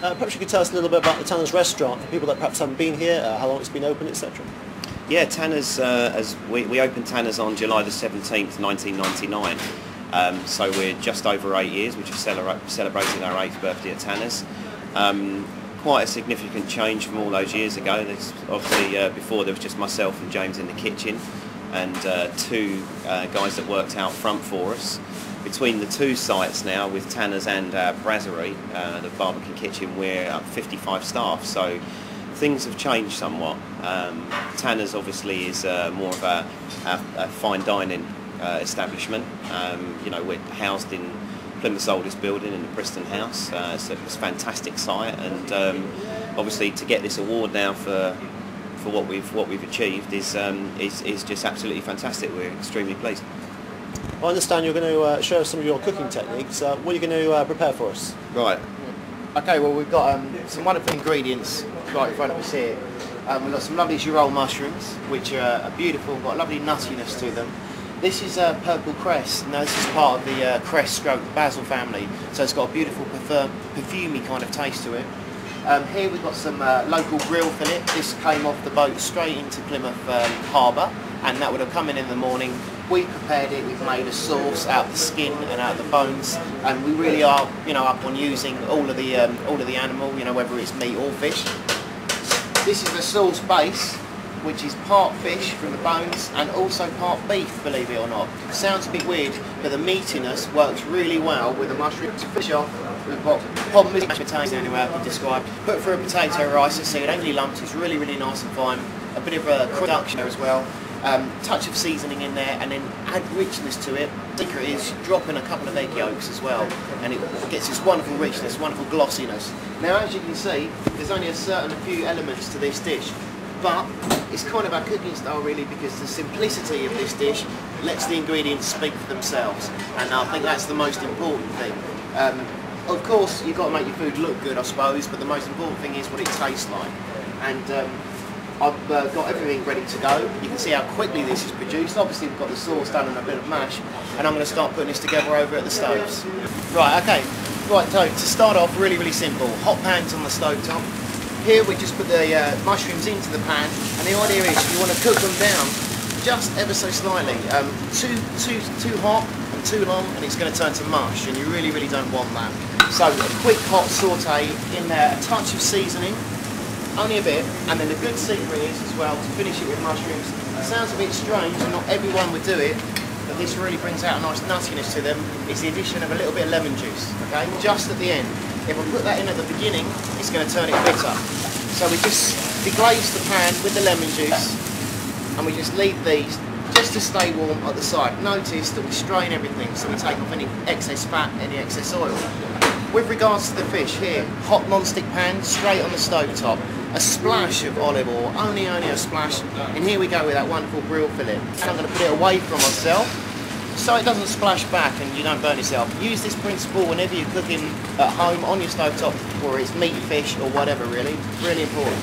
Perhaps you could tell us a little bit about the Tanner's restaurant, for people that perhaps haven't been here, how long it's been open, etc. Yeah, Tanner's, we opened Tanner's on July the 17th, 1999. So we're just over 8 years. We just celebrated our 8th birthday at Tanner's. Quite a significant change from all those years ago. Obviously, before there was just myself and James in the kitchen, and two guys that worked out front for us. Between the two sites now, with Tanner's and Brasserie, the barbecue kitchen, we're up 55 staff. So things have changed somewhat. Tanner's obviously is more of a fine dining establishment. You know, we're housed in Plymouth's oldest building in the Bristol House. So it's a fantastic site, and obviously to get this award now for what we've achieved is just absolutely fantastic. We're extremely pleased. I understand you're going to show us some of your cooking techniques. What are you going to prepare for us? Right. Okay, well, we've got some wonderful ingredients right in front of us here. We've got some lovely Girolle mushrooms, which are beautiful, got a lovely nuttiness to them. This is purple cress. Now, this is part of the cress stroke basil family, so it's got a beautiful perfumey kind of taste to it. Here we've got some local brill fillet. This came off the boat straight into Plymouth Harbour, and that would have come in the morning. We prepared it. We've made a sauce out of the skin and out of the bones, and we really are, you know, up on using all of the animal, you know, whether it's meat or fish. This is the sauce base, which is part fish from the bones and also part beef, believe it or not. It sounds a bit weird, but the meatiness works really well with the mushrooms. To finish off, we've got pot mashed potatoes, anyway I can describe. Put through a potato rice, so it only lumps, it's really, really nice and fine. A bit of a production there as well. Touch of seasoning in there, and then add richness to it. The secret is drop in a couple of egg yolks as well, and it gets this wonderful richness, wonderful glossiness. Now, as you can see, there's only a certain few elements to this dish, but it's kind of our cooking style really, because the simplicity of this dish lets the ingredients speak for themselves, and I think that's the most important thing. Of course, you've got to make your food look good, I suppose, but the most important thing is what it tastes like. And I've got everything ready to go. You can see how quickly this is produced. Obviously we've got the sauce done and a bit of mash, and I'm going to start putting this together over at the stoves. Right, okay. Right, so to start off, really, really simple. Hot pans on the stove top. Here we just put the mushrooms into the pan, and the idea is you want to cook them down just ever so slightly. Too hot and too long, and it's going to turn to mush, and you really, really don't want that. So a quick hot saute in there, a touch of seasoning, only a bit, and then the good secret is as well to finish it with mushrooms. It sounds a bit strange, and not everyone would do it, but this really brings out a nice nuttiness to them. It's the addition of a little bit of lemon juice, okay, just at the end. If I put that in at the beginning, it's going to turn it bitter. So we just deglaze the pan with the lemon juice, and we just leave these just to stay warm at the side. Notice that we strain everything, so we take off any excess fat, any excess oil. With regards to the fish here, hot non-stick pan, straight on the stove top. A splash of olive oil, only a splash, and here we go with that wonderful brill fillet. And I'm going to put it away from myself so it doesn't splash back and you don't burn yourself. Use this principle whenever you're cooking at home on your stove top, or it's meat, fish or whatever, really important.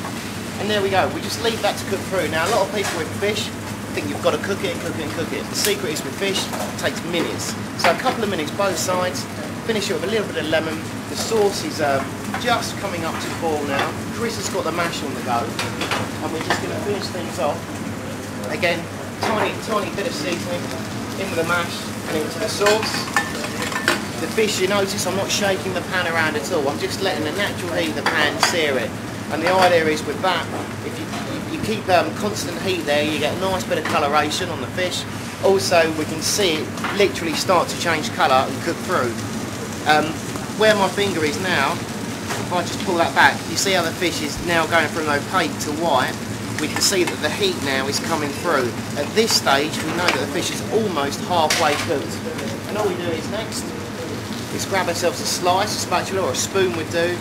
And there we go, we just leave that to cook through. Now a lot of people with fish think you've got to cook it and cook it and cook it. The secret is with fish, it takes minutes. So a couple of minutes both sides. Finish it with a little bit of lemon. The sauce is just coming up to boil now. Chris has got the mash on the go, and we're just going to finish things off. Again, tiny bit of seasoning in with the mash and into the sauce. The fish, you notice I'm not shaking the pan around at all. I'm just letting the natural heat of the pan sear it. And the idea is with that, if you keep constant heat there, you get a nice bit of coloration on the fish. Also, we can see it literally start to change colour and cook through. Where my finger is now, if I just pull that back, you see how the fish is now going from opaque to white. We can see that the heat now is coming through. At this stage, we know that the fish is almost halfway cooked. And all we do is next, is grab ourselves a slice, a spatula or a spoon would do,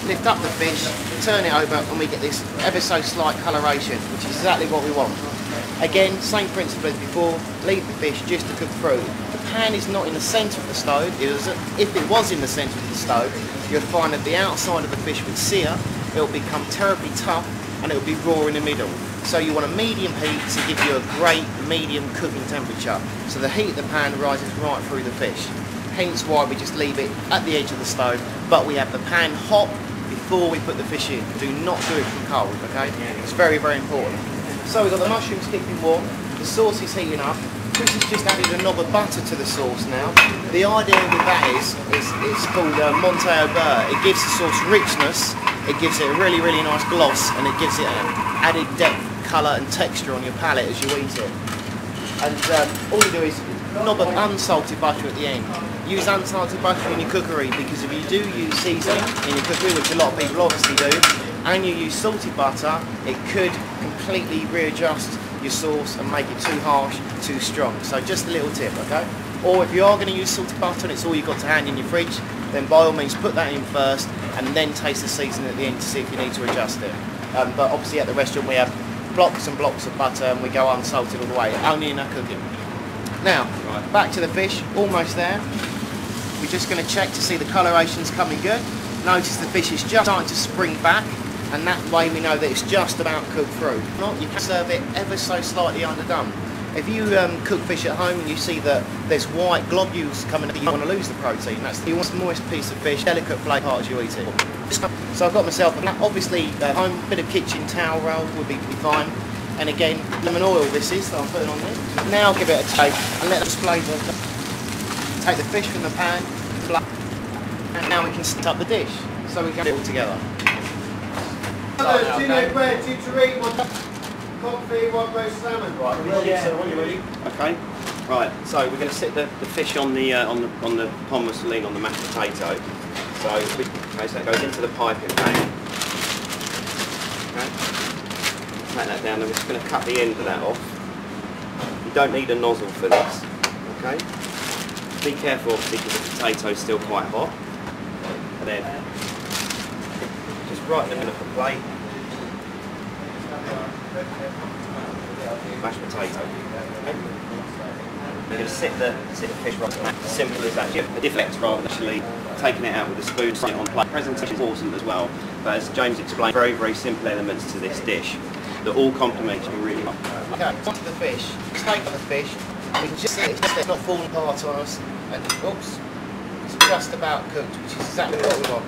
lift up the fish, turn it over, and we get this ever so slight coloration, which is exactly what we want. Again, same principle as before, leave the fish just to cook through. The pan is not in the centre of the stove. If it was in the centre of the stove, you'd find that the outside of the fish would sear, it will become terribly tough, and it will be raw in the middle. So you want a medium heat to give you a great medium cooking temperature. So the heat of the pan rises right through the fish. Hence why we just leave it at the edge of the stove, but we have the pan hot before we put the fish in. Do not do it from cold, okay? It's very, very important. So we've got the mushrooms keeping warm, the sauce is heating up. Chris has just added a knob of butter to the sauce now. The idea with that is it's called Monte au beurre. It gives the sauce richness, it gives it a really, really nice gloss, and it gives it an added depth, colour and texture on your palate as you eat it. And all you do is a knob of unsalted butter at the end. Use unsalted butter in your cookery, because if you do use seasoning in your cookery, which a lot of people obviously do, and you use salted butter, it could completely readjust your sauce and make it too harsh, too strong. So just a little tip, okay? Or if you are going to use salted butter and it's all you've got to hand in your fridge, then by all means put that in first and then taste the seasoning at the end to see if you need to adjust it. But obviously at the restaurant we have blocks and blocks of butter and we go unsalted all the way, only in our cooking. Now, back to the fish, almost there. We're just going to check to see the coloration's coming good. Notice the fish is just starting to spring back, and that way we know that it's just about cooked through. Not, you can serve it ever so slightly underdone. If you cook fish at home and you see that there's white globules coming up, you want to lose the protein. That's the moist piece of fish, delicate flake part as you eat it. So I've got myself, obviously home, bit of kitchen towel roll would be fine. And again, lemon oil this is that I'm putting on there. Now give it a taste and let it flavour. Take the fish from the pan, and now we can set up the dish. So we can get it all together. Hello, 2 no bread, 2 tureen, 1 coffee, 1 roast salmon. Right, when you're ready. Okay. Right. So we're going to sit the fish on the pomme mousseline on the mashed potato. So so that goes into the piping pan. Okay. Take that down. And we're just going to cut the end of that off. You don't need a nozzle for this. Okay. Be careful, obviously, because the potato's still quite hot. And then just right in the middle of the plate, mashed potato. Okay. We're going to sit the fish right there. Simple as that. The deflects rather than actually taking it out with a spoon, setting it on plate. Presentation is important as well, but as James explained, very, very simple elements to this dish that all complement each other really well. Okay, onto the fish. Take the fish. We can just see it's not falling apart on us. And oops, it's just about cooked, which is exactly what we want.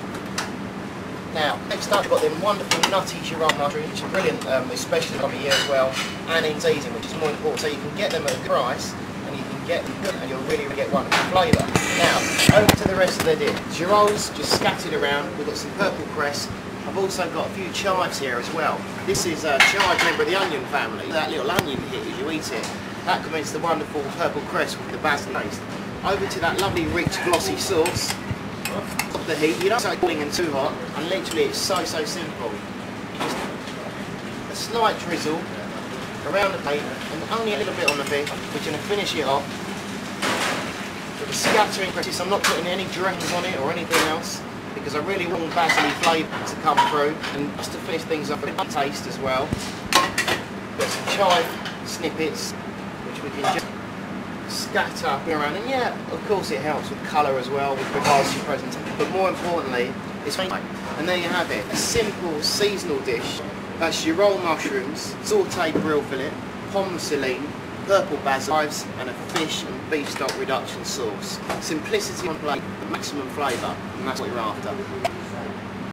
Now, next up we've got them wonderful nutty Girolle mushrooms, which are brilliant, especially time of year as well, and in season, which is more important. So you can get them at a good price, and you can get them good, and you'll really get wonderful flavour. Now, over to the rest of the dish. Girolles just scattered around. We've got some purple cress. I've also got a few chives here as well. This is a chive member of the onion family. That little onion hit as you eat it, that complements the wonderful purple cress with the basil taste. Over to that lovely rich glossy sauce. Off the heat, you don't start boiling and too hot, and literally it's so simple. Just a slight drizzle around the plate and only a little bit on the fish. We're going to finish it off with a scattering cress. I'm not putting any dressings on it or anything else because I really want basil flavour to come through, and just to finish things up with a taste as well. Got some chive snippets which we can just scatter around, and yeah, of course it helps with colour as well with regards to your presentation, but more importantly it's and there you have it, a simple seasonal dish. That's Girolle mushrooms, sautéed brill fillet, pomme mousseline, purple basil, chives and a fish and beef stock reduction sauce. Simplicity on plate, maximum flavour, and that's what you're after.